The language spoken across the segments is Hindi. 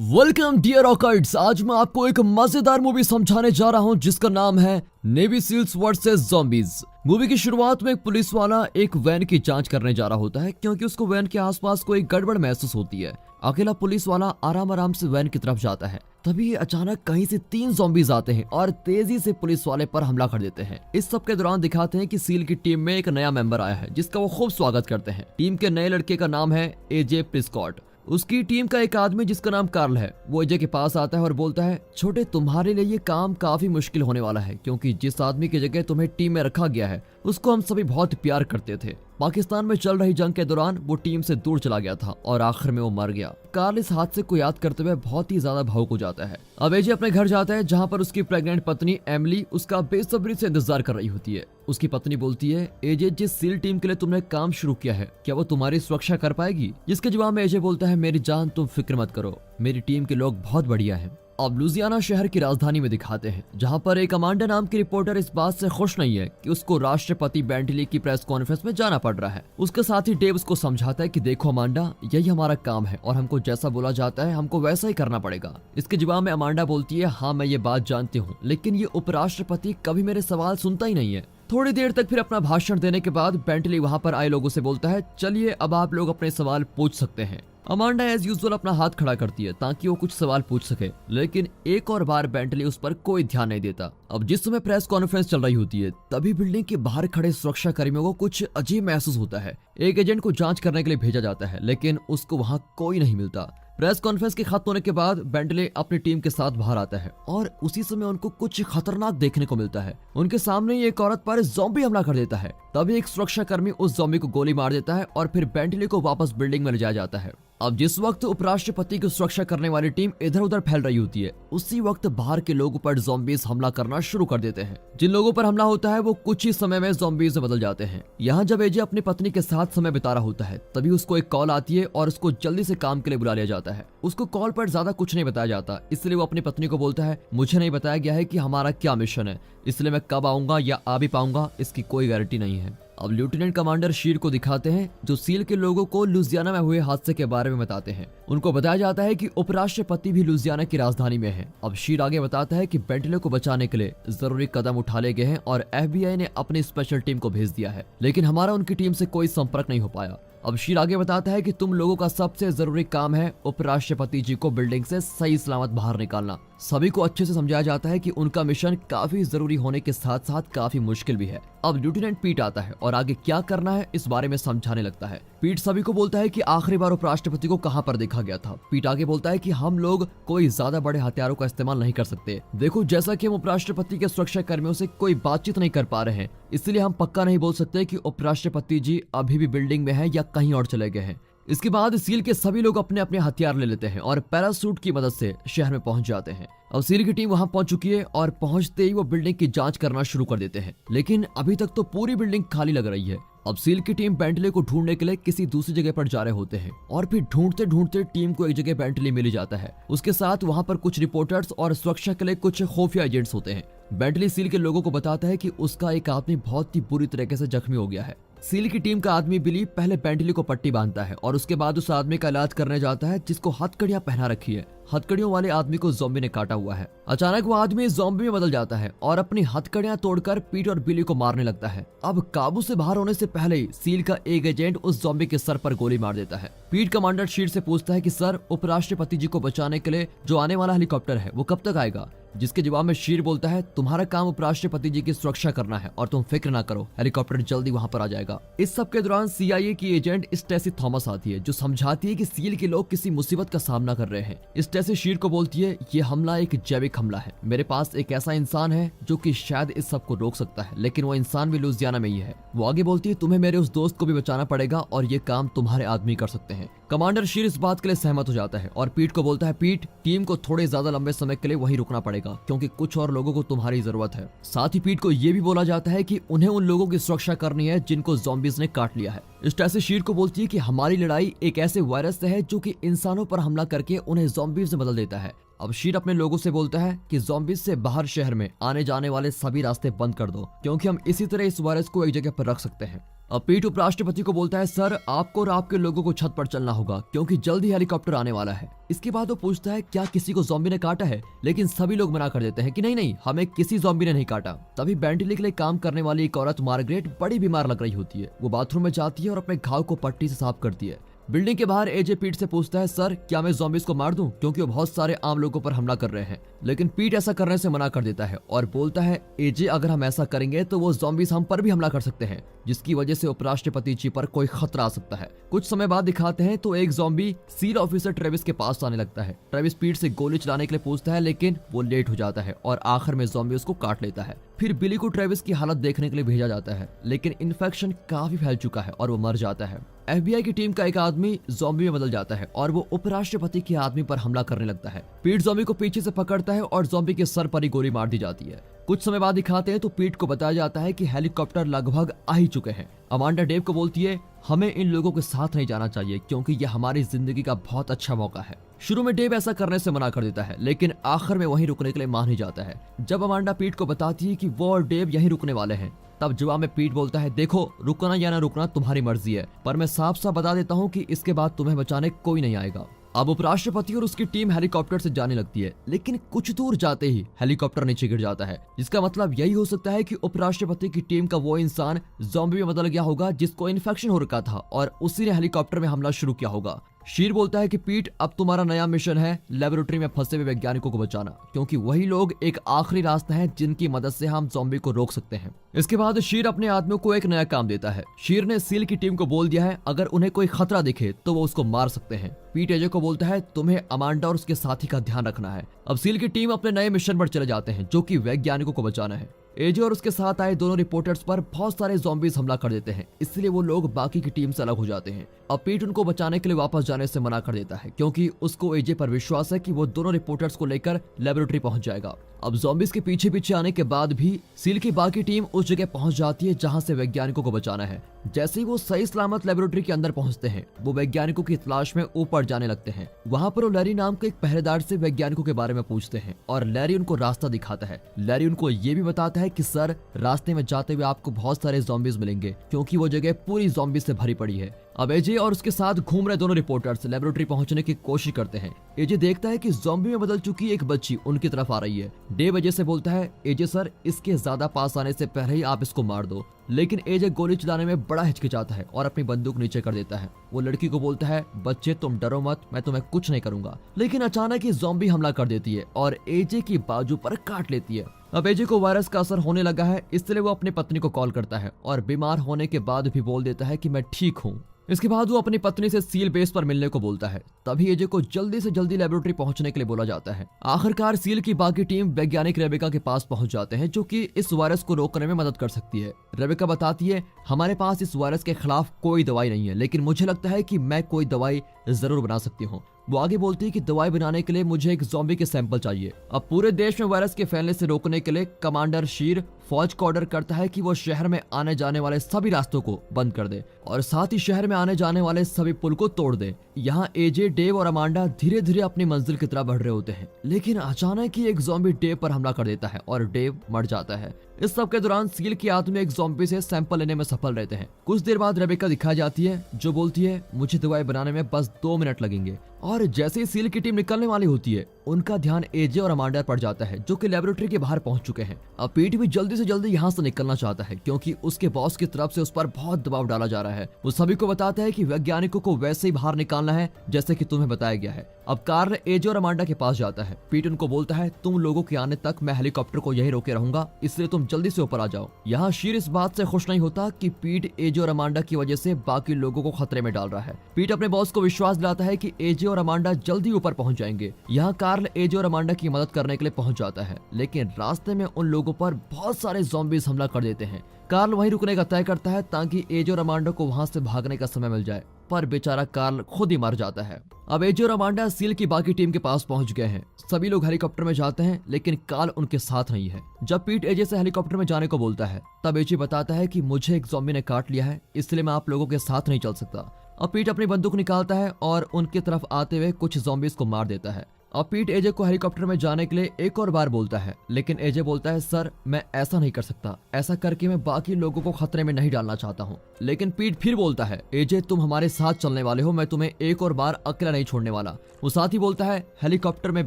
Welcome dear ऑकर्ड्स। आज मैं आपको एक मजेदार मूवी समझाने जा रहा हूं जिसका नाम है Navy SEALs versus Zombies. Movie की शुरुआत में एक पुलिस वाला एक वैन की जांच करने जा रहा होता है क्योंकि उसको वैन के आसपास कोई गड़बड़ महसूस होती है। अकेला पुलिस वाला आराम आराम से वैन की तरफ जाता है, तभी अचानक कहीं से 3 ज़ॉम्बीज आते हैं और तेजी से पुलिस वाले पर हमला कर देते हैं। इस सब के दौरान दिखाते हैं कि सील की टीम में एक नया मेंबर आया है जिसका वो खूब स्वागत करते हैं। टीम के नए लड़के का नाम है एजे प्रिस्कॉट। उसकी टीम का एक आदमी जिसका नाम कार्ल है वो एजे के पास आता है और बोलता है, छोटे तुम्हारे लिए ये काम काफी मुश्किल होने वाला है क्योंकि जिस आदमी की जगह तुम्हें टीम में रखा गया है उसको हम सभी बहुत प्यार करते थे। पाकिस्तान में चल रही जंग के दौरान वो टीम से दूर चला गया था और आखिर में वो मर गया। कार्ल इस हादसे को याद करते हुए बहुत ही ज्यादा भावुक हो जाता है। अब एजे अपने घर जाता है जहाँ पर उसकी प्रेग्नेंट पत्नी एमिली उसका बेसब्री से इंतजार कर रही होती है। उसकी पत्नी बोलती है, एजे जिस सील टीम के लिए तुमने काम शुरू किया है क्या वो तुम्हारी सुरक्षा कर पाएगी? जिसके जवाब में एजे बोलता है, मेरी जान तुम फिक्र मत करो, मेरी टीम के लोग बहुत बढ़िया हैं। अब लुजियाना शहर की राजधानी में दिखाते हैं जहां पर एक अमांडा नाम की रिपोर्टर इस बात से खुश नहीं है कि उसको राष्ट्रपति बेंटली की प्रेस कॉन्फ्रेंस में जाना पड़ रहा है। उसके साथ ही डेव उसको समझाता है कि देखो अमांडा, यही हमारा काम है और हमको जैसा बोला जाता है हमको वैसा ही करना पड़ेगा। इसके जवाब में अमांडा बोलती है, हाँ मैं ये बात जानती हूँ, लेकिन ये उपराष्ट्रपति कभी मेरे सवाल सुनता ही नहीं है। थोड़ी देर तक फिर अपना भाषण देने के बाद बेंटली वहां पर आए लोगों से बोलता है, चलिए अब आप लोग अपने सवाल पूछ सकते हैं। अमांडा एज यूजुअल अपना हाथ खड़ा करती है ताकि वो कुछ सवाल पूछ सके, लेकिन एक और बार बेंटली उस पर कोई ध्यान नहीं देता। अब जिस समय प्रेस कॉन्फ्रेंस चल रही होती है तभी बिल्डिंग के बाहर खड़े सुरक्षा कर्मियों को कुछ अजीब महसूस होता है। एक एजेंट को जांच करने के लिए भेजा जाता है लेकिन उसको वहां कोई नहीं मिलता। प्रेस कॉन्फ्रेंस के खत्म होने के बाद बेंटले अपनी टीम के साथ बाहर आता है और उसी समय उनको कुछ खतरनाक देखने को मिलता है। उनके सामने ही एक औरत पर ज़ॉम्बी हमला कर देता है। तभी एक सुरक्षा कर्मी उस ज़ॉम्बी को गोली मार देता है और फिर बेंटले को वापस बिल्डिंग में ले जाया जाता है। अब जिस वक्त उपराष्ट्रपति की सुरक्षा करने वाली टीम इधर उधर फैल रही होती है उसी वक्त बाहर के लोगों पर ज़ॉम्बीज हमला करना शुरू कर देते हैं। जिन लोगों पर हमला होता है वो कुछ ही समय में ज़ॉम्बीज में बदल जाते हैं। यहाँ जब एजे अपनी पत्नी के साथ समय बिता रहा होता है तभी उसको एक कॉल आती है और उसको जल्दी से काम के लिए बुला लिया जाता है। उसको कॉल पर ज्यादा कुछ नहीं बताया जाता, इसलिए वो अपनी पत्नी को बोलता है, मुझे नहीं बताया गया है कि हमारा क्या मिशन है, इसलिए मैं कब आऊंगा या आ भी पाऊंगा इसकी कोई गारंटी नहीं है। अब लेफ्टिनेंट कमांडर शीर को दिखाते हैं जो सील के लोगों को लुजियाना में हुए हादसे के बारे में बताते हैं। उनको बताया जाता है कि उपराष्ट्रपति भी लुजियाना की राजधानी में है। अब शीर आगे बताता है कि बेंटले को बचाने के लिए जरूरी कदम उठा लिए गए हैं और FBI ने अपनी स्पेशल टीम को भेज दिया है, लेकिन हमारा उनकी टीम से कोई संपर्क नहीं हो पाया। अब शीर आगे बताता है कि तुम लोगों का सबसे जरूरी काम है उपराष्ट्रपति जी को बिल्डिंग से सही सलामत बाहर निकालना। सभी को अच्छे से समझाया जाता है कि उनका मिशन काफी जरूरी होने के साथ साथ काफी मुश्किल भी है। अब लेफ्टिनेंट पीट आता है और आगे क्या करना है इस बारे में समझाने लगता है। पीट सभी को बोलता है कि आखिरी बार उपराष्ट्रपति को कहां पर देखा गया था। पीट आगे बोलता है कि हम लोग कोई ज्यादा बड़े हथियारों का इस्तेमाल नहीं कर सकते। देखो, जैसा कि हम उपराष्ट्रपति के सुरक्षा कर्मियों से कोई बातचीत नहीं कर पा रहे हैं, इसलिए हम पक्का नहीं बोल सकते कि उपराष्ट्रपति जी अभी भी बिल्डिंग में है या कहीं और चले गए हैं। इसके बाद सील के सभी लोग अपने अपने हथियार ले लेते हैं और पैरासूट की मदद से शहर में पहुंच जाते हैं। अब सील की टीम वहां पहुंच चुकी है और पहुंचते ही वो बिल्डिंग की जांच करना शुरू कर देते हैं, लेकिन अभी तक तो पूरी बिल्डिंग खाली लग रही है। अब सील की टीम बेंटले को ढूंढने के लिए किसी दूसरी जगह पर जा रहे होते हैं और फिर ढूंढते ढूंढते टीम को एक जगह बेंटले मिल जाता है। उसके साथ वहां पर कुछ रिपोर्टर्स और सुरक्षा के लिए कुछ खुफिया एजेंट्स होते हैं। बेंटले सील के लोगों को बताता है कि उसका एक आदमी बहुत ही बुरी तरीके से जख्मी हो गया है। सील की टीम का आदमी बिली पहले बेंटली को पट्टी बांधता है और उसके बाद उस आदमी का इलाज करने जाता है जिसको हथकड़ियां पहना रखी है। हथकड़ियों वाले आदमी को ज़ॉम्बी ने काटा हुआ है। अचानक वो आदमी ज़ॉम्बी में बदल जाता है और अपनी हथकड़ियां तोड़कर पीट और बिली को मारने लगता है। अब काबू से बाहर होने से पहले ही सील का एक एजेंट उस ज़ॉम्बी के सर पर गोली मार देता है। पीट कमांडर शीर से पूछता है कि सर, उपराष्ट्रपति जी को बचाने के लिए जो आने वाला हेलीकॉप्टर है वो कब तक आएगा? जिसके जवाब में शीर बोलता है, तुम्हारा काम उपराष्ट्रपति जी की सुरक्षा करना है और तुम फिक्र ना करो, हेलीकॉप्टर जल्दी वहां पर आ जाएगा। इस सब के दौरान CIA की एजेंट स्टेसी थॉमस आती है जो समझाती है कि सील के लोग किसी मुसीबत का सामना कर रहे हैं। स्टेसी शीर को बोलती है, ये हमला एक जैविक हमला है, मेरे पास एक ऐसा इंसान है जो कि शायद इस सब को रोक सकता है, लेकिन वो इंसान भी लुजियाना में ही है। वो आगे बोलती है, तुम्हें मेरे उस दोस्त को भी बचाना पड़ेगा और ये काम तुम्हारे आदमी कर सकते हैं। कमांडर शीर इस बात के लिए सहमत हो जाता है और पीट को बोलता है, पीट, टीम को थोड़े ज्यादा लंबे समय के लिए वहीं रुकना पड़ेगा क्योंकि कुछ और लोगों को तुम्हारी जरूरत है। साथ ही पीट को यह भी बोला जाता है कि उन्हें उन लोगों की सुरक्षा करनी है जिनको ज़ॉम्बीज ने काट लिया है। स्टेसी शीर को बोलती है कि हमारी लड़ाई एक ऐसे वायरस से है जो कि इंसानों पर हमला करके उन्हें ज़ॉम्बीज में बदल देता है। अब शीर अपने लोगों से बोलता है कि ज़ॉम्बीज से बाहर शहर में आने जाने वाले सभी रास्ते बंद कर दो, क्योंकि हम इसी तरह इस वायरस को एक जगह पर रख सकते हैं। अब पीट उपराष्ट्रपति को बोलता है, सर आपको और आपके लोगों को छत पर चलना होगा क्योंकि जल्द ही हेलीकॉप्टर आने वाला है। इसके बाद वो पूछता है क्या किसी को ज़ॉम्बी ने काटा है, लेकिन सभी लोग मना कर देते हैं कि नहीं नहीं, हमें किसी ज़ॉम्बी ने नहीं काटा। तभी बेंटली के लिए काम करने वाली एक औरत मार्गरेट बड़ी बीमार लग रही होती है। वो बाथरूम में जाती है और अपने घाव को पट्टी से साफ करती है। बिल्डिंग के बाहर एजे पीट से पूछता है, सर क्या मैं ज़ॉम्बीज को मार दूं, क्योंकि वो बहुत सारे आम लोगों पर हमला कर रहे हैं। लेकिन पीट ऐसा करने से मना कर देता है और बोलता है, एजे अगर हम ऐसा करेंगे तो वो ज़ॉम्बीज हम पर भी हमला कर सकते हैं, जिसकी वजह से उपराष्ट्रपति जी पर कोई खतरा आ सकता है। कुछ समय बाद दिखाते हैं तो एक ज़ॉम्बी सील ऑफिसर ट्रेविस के पास आने लगता है। ट्रेविस पीट से गोली चलाने के लिए पूछता है, लेकिन वो लेट हो जाता है और आखिर में ज़ॉम्बी उसको काट लेता है। फिर बिली को ट्रेविस की हालत देखने के लिए भेजा जाता है, लेकिन इन्फेक्शन काफी फैल चुका है और वो मर जाता है। FBI की टीम का एक आदमी ज़ॉम्बी में बदल जाता है और वो उपराष्ट्रपति के आदमी पर हमला करने लगता है। पीट ज़ॉम्बी को पीछे से पकड़ता है और ज़ॉम्बी के सर पर ही गोली मार दी जाती है। कुछ समय बाद दिखाते हैं तो पीट को बताया जाता है कि हेलीकॉप्टर लगभग आ ही चुके हैं। अमांडा डेव को बोलती है, हमें इन लोगों के साथ नहीं जाना चाहिए क्योंकि यह हमारी जिंदगी का बहुत अच्छा मौका है। शुरू में डेव ऐसा करने से मना कर देता है, लेकिन आखिर में वहीं रुकने के लिए मान ही जाता है। जब अमांडा पीट को बताती है कि वो और डेव यहीं रुकने वाले हैं, तब जवाब में पीट बोलता है, देखो रुकना या ना रुकना तुम्हारी मर्जी है, पर मैं साफ साफ बता देता हूँ कि इसके बाद तुम्हें बचाने कोई नहीं आएगा। अब उपराष्ट्रपति और उसकी टीम हेलीकॉप्टर से जाने लगती है, लेकिन कुछ दूर जाते ही हेलीकॉप्टर नीचे गिर जाता है, जिसका मतलब यही हो सकता है कि उपराष्ट्रपति की टीम का वो इंसान ज़ॉम्बी में बदल गया होगा जिसको इन्फेक्शन हो रखा था और उसी ने हेलीकॉप्टर में हमला शुरू किया होगा। शीर बोलता है कि पीट अब तुम्हारा नया मिशन है लेबोरेटरी में फंसे हुए वैज्ञानिकों को बचाना, क्योंकि वही लोग एक आखिरी रास्ता है जिनकी मदद से हम ज़ॉम्बी को रोक सकते हैं। इसके बाद शीर अपने आदमियों को एक नया काम देता है। शीर ने सील की टीम को बोल दिया है अगर उन्हें कोई खतरा दिखे तो वो उसको मार सकते हैं। पीट एजे को बोलता है तुम्हें अमांडा और उसके साथी का ध्यान रखना है। अब सील की टीम अपने नए मिशन पर चले जाते हैं जो कि वैज्ञानिकों को बचाना है। एजे और उसके साथ आए दोनों रिपोर्टर्स पर बहुत सारे ज़ॉम्बीज हमला कर देते हैं, इसलिए वो लोग बाकी की टीम से अलग हो जाते हैं। अब पीट उनको बचाने के लिए वापस जाने से मना कर देता है, क्योंकि उसको एजे पर विश्वास है कि वो दोनों रिपोर्टर्स को लेकर लेबोरेटरी पहुंच जाएगा। अब ज़ॉम्बीज के पीछे पीछे आने के बाद भी सील की बाकी टीम उस जगह पहुंच जाती है जहां से वैज्ञानिकों को बचाना है। जैसे ही वो सही सलामत लेबोरेटरी के अंदर पहुंचते हैं, वो वैज्ञानिकों की तलाश में ऊपर जाने लगते हैं। वहां पर वो लैरी नाम के एक पहरेदार से वैज्ञानिकों के बारे में पूछते हैं और लैरी उनको रास्ता दिखाता है। लैरी उनको ये भी बताता है कि सर रास्ते में जाते हुए आपको बहुत सारे ज़ॉम्बीज मिलेंगे, क्योंकि वो जगह पूरी ज़ॉम्बी से भरी पड़ी है। अब एजे और उसके साथ घूम रहे दोनों रिपोर्टर्स लेबोरेटरी पहुंचने की कोशिश करते हैं। एजे देखता है कि ज़ॉम्बी में बदल चुकी एक बच्ची उनकी तरफ आ रही है। डेव एजे से बोलता है, एजे सर इसके ज्यादा पास आने से पहले ही आप इसको मार दो, लेकिन एजे गोली चलाने में बड़ा हिचकिचाता है और अपनी बंदूक नीचे कर देता है। वो लड़की को बोलता है, बच्चे तुम डरो मत, मैं तुम्हें कुछ नहीं करूंगा। लेकिन अचानक ही ज़ॉम्बी हमला कर देती है और एजे की बाजू पर काट लेती है। अब एजे को वायरस का असर होने लगा है, इसलिए वो अपनी पत्नी को कॉल करता है और बीमार होने के बाद भी बोल देता है कि मैं ठीक हूँ। इसके बाद वो अपनी पत्नी से सील बेस पर मिलने को बोलता है। तभी एजे को जल्दी से जल्दी लेबोरेटरी पहुंचने के लिए बोला जाता है। आखिरकार सील की बाकी टीम वैज्ञानिक रेबेका के पास पहुंच जाते हैं, जो कि इस वायरस को रोकने में मदद कर सकती है। रेबेका बताती है, हमारे पास इस वायरस के खिलाफ कोई दवाई नहीं है, लेकिन मुझे लगता है कि मैं कोई दवाई जरूर बना सकती हूँ। वो आगे बोलती है कि दवाई बनाने के लिए मुझे एक ज़ॉम्बी के सैंपल चाहिए। अब पूरे देश में वायरस के फैलने से रोकने के लिए कमांडर शीर फौज को ऑर्डर करता है कि वो शहर में आने जाने वाले सभी रास्तों को बंद कर दे और साथ ही शहर में आने जाने वाले सभी पुल को तोड़ दे। यहाँ एजे, डेव और अमांडा धीरे धीरे अपनी मंजिल की तरफ बढ़ रहे होते हैं, लेकिन अचानक ही एक ज़ॉम्बी डेव पर हमला कर देता है और डेव मर जाता है। इस सब के दौरान सील के आदमी एक ज़ॉम्बी से सैंपल लेने में सफल रहते हैं। कुछ देर बाद रेबेका दिखाई जाती है, जो बोलती है, मुझे दवाई बनाने में बस 2 मिनट लगेंगे। और जैसे ही सील की टीम निकलने वाली होती है, उनका ध्यान एजे और अमांडा पर जाता है, जो कि लेबोरेटरी के बाहर पहुंच चुके हैं। अब पीट भी जल्दी से जल्दी यहाँ से निकलना चाहता है, क्योंकि उसके बॉस की तरफ से उस पर बहुत दबाव डाला जा रहा है। वो सभी को बताता है कि वैज्ञानिकों को वैसे ही बाहर निकालना है जैसे कि तुम्हें बताया गया है। अब कार्ल एजे और अमांडा के पास जाता है। पीट उनको बोलता है, तुम लोगों के आने तक मैं हेलीकॉप्टर को यही रोके रहूंगा, इसलिए तुम जल्दी से ऊपर आ जाओ। यहाँ शीर इस बात से खुश नहीं होता कि पीट एजे और अमांडा की वजह से बाकी लोगों को खतरे में डाल रहा है। पीट अपने बॉस को विश्वास दिलाता है कि एजे और अमांडा जल्दी ऊपर पहुंच जाएंगे। यहाँ कार्ल एजे और अमांडा की मदद करने के लिए पहुंच जाता है, लेकिन रास्ते में उन लोगों पर बहुत सारे ज़ॉम्बीज हमला कर देते हैं। कार्ल वहीं रुकने का तय करता है ताकि एजे और अमांडा को वहां से भागने का समय मिल जाए, पर बेचारा कार्ल खुद ही मर जाता है। अब एजे और अमांडा सील की बाकी टीम के पास पहुंच गए हैं। सभी लोग हेलीकॉप्टर में जाते हैं, लेकिन कार्ल उनके साथ नहीं है। जब पीट एजे से हेलीकॉप्टर में जाने को बोलता है, तब एजे बताता है कि मुझे एक ज़ॉम्बी ने काट लिया है, इसलिए मैं आप लोगों के साथ नहीं चल सकता। अब पीट अपनी बंदूक निकालता है और उनकी तरफ आते हुए कुछ ज़ॉम्बीज को मार देता है। अब पीट एजे को हेलीकॉप्टर में जाने के लिए एक और बार बोलता है, लेकिन एजे बोलता है सर मैं ऐसा नहीं कर सकता, ऐसा करके मैं बाकी लोगों को खतरे में नहीं डालना चाहता हूँ। लेकिन पीट फिर बोलता है एजे तुम हमारे साथ चलने वाले हो, मैं तुम्हें एक और बार अकेला नहीं छोड़ने वाला। वो साथ ही बोलता है हेलीकॉप्टर में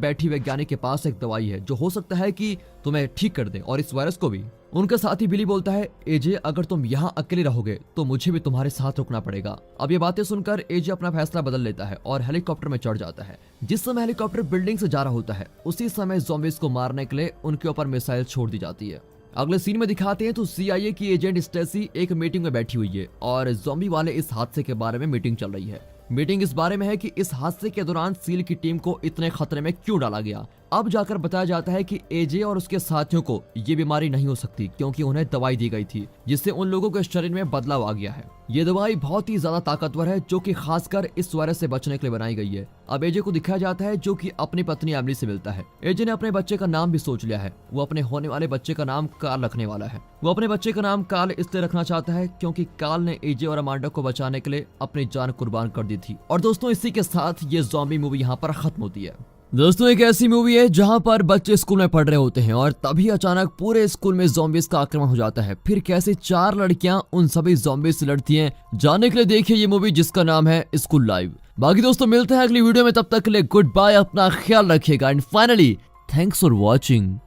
बैठी वैज्ञानिक के पास एक दवाई है जो हो सकता है कि तुम्हें ठीक कर दे और इस वायरस को भी। उनका साथी बिली बोलता है एजे अगर तुम यहाँ अकेले रहोगे तो मुझे भी तुम्हारे साथ रुकना पड़ेगा। अब ये बातें सुनकर एजे अपना फैसला बदल लेता है और हेलीकॉप्टर में चढ़ जाता है। जिस समय हेलीकॉप्टर बिल्डिंग से जा रहा होता है उसी समय ज़ॉम्बीज़ को मारने के लिए उनके ऊपर मिसाइल छोड़ दी जाती है। अगले सीन में दिखाते हैं तो CIA की एजेंट स्टेसी एक मीटिंग में बैठी हुई है और ज़ॉम्बी वाले इस हादसे के बारे में मीटिंग चल रही है। मीटिंग इस बारे में है कि इस हादसे के दौरान सील की टीम को इतने खतरे में क्यों डाला गया। अब जाकर बताया जाता है कि एजे और उसके साथियों को ये बीमारी नहीं हो सकती क्योंकि उन्हें दवाई दी गई थी जिससे उन लोगों के शरीर में बदलाव आ गया है। ये दवाई बहुत ही ज्यादा ताकतवर है जो कि खासकर इस वायरस से बचने के लिए बनाई गई है। अब एजे को दिखाया जाता है जो कि अपनी पत्नी एमिली से मिलता है। एजे ने अपने बच्चे का नाम भी सोच लिया है, वो अपने होने वाले बच्चे का नाम कार्ल रखने वाला है। वो अपने बच्चे का नाम कार्ल इसलिए रखना चाहता है क्योंकि कार्ल ने एजे और अमांडा को बचाने के लिए अपनी जान कुर्बान कर दी थी। और दोस्तों इसी के साथ ये ज़ॉम्बी मूवी यहाँ पर खत्म होती है। दोस्तों एक ऐसी मूवी है जहां पर बच्चे स्कूल में पढ़ रहे होते हैं और तभी अचानक पूरे स्कूल में ज़ॉम्बीज़ का आक्रमण हो जाता है। फिर कैसे 4 लड़कियां उन सभी ज़ॉम्बीज़ से लड़ती हैं, जानने के लिए देखिए ये मूवी जिसका नाम है स्कूल लाइव। बाकी दोस्तों मिलते हैं अगली वीडियो में, तब तक के लिए गुड बाय, अपना ख्याल रखिएगा and finally thanks for watching.